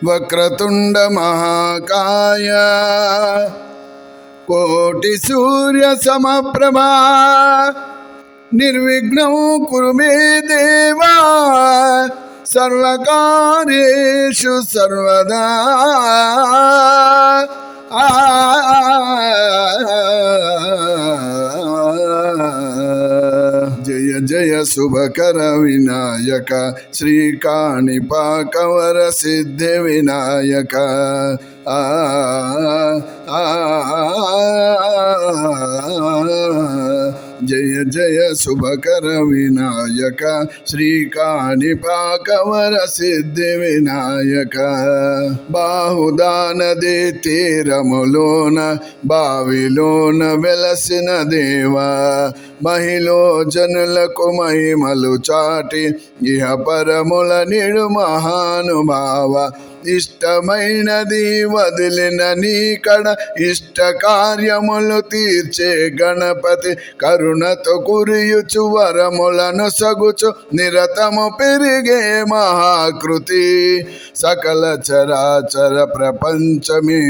వక్రతుండ మహాకాయ కోటి సూర్య సమప్రభా నిర్విఘ్నం కురు మే దేవా సర్వకార్యేషు సర్వదా. జయ జయ శుభకర వినాయక శ్రీకాణిపాకవర సిద్ధి వినాయక. జయ జయ శుభకర వినాయక శ్రీకాణిపాకవర సిద్ధి వినాయక. బాహుదానది తీరములోన బావిలోన వెలసిన దేవా మహిళో జనులకు మహిమలు చాటి ఇహ పరముల నిడు మహానుభావ. ఇష్టమైనది వదిలిన నీకడ ఇష్ట కార్యములు తీర్చే గణపతి కరుణతో కురియుచు వరములను సగుచు నిరతము పెరిగే మహాకృతి. సకల చరాచర ప్రపంచమే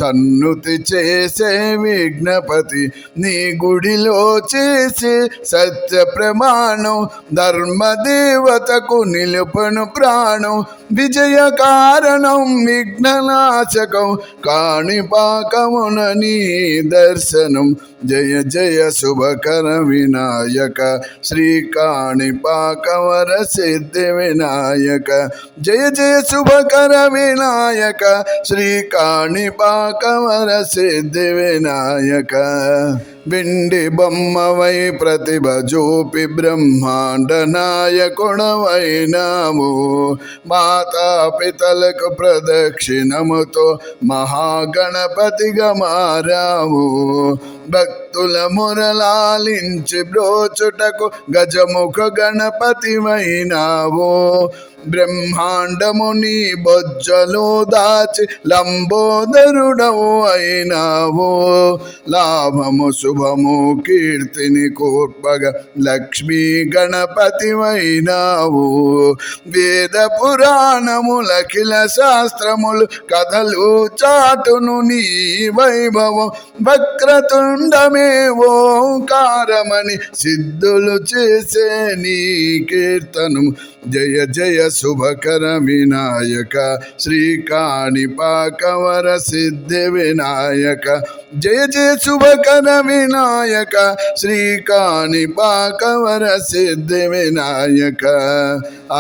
సన్నుతి చేసే విఘ్నపతి నీ గుడిలో చేసే సత్య ప్రమాణం ధర్మదేవతకు నిలుపను ప్రాణం. విజయ కారణం విఘ్ననాశకం కాణిపాకమున నీ దర్శనం. జయ జయ శుభకర వినాయక శ్రీకాణిపాకవర సిద్ధి వినాయక. జయ జయ శుభకర వినాయక శ్రీకాణిపాకవర సిద్ధి వినాయక. వెండి బొమ్మవై ప్రతిభ చూపి బ్రహ్మాండ నాయకుడవైనాము. మాతాపితలకు ప్రదక్షిణముతో మహాగణపతిగా మారాము. భక్తుల మురళాలించి బ్రోచుటకు గజముఖ గణపతివైనావు. బ్రహ్మాండము నీ బొజ్జలు దాచి లంబోదరుడవు అయినావు. లాభము శుభము కీర్తిని కూర్పగ లక్ష్మీ గణపతివైనావు. వేద పురాణములఖిల శాస్త్రములు కథలు చాటును నీ వైభవం. వక్రతుండమే ఓంకారమని సిద్ధులు చేసే నీ కీర్తనం. జయ జయ శుభకర వినాయక శ్రీకాణిపాకవర సిద్ధి వినాయక. జయ జయ శుభకర వినాయక శ్రీకాణిపాకవర సిద్ధి వినాయక. ఆ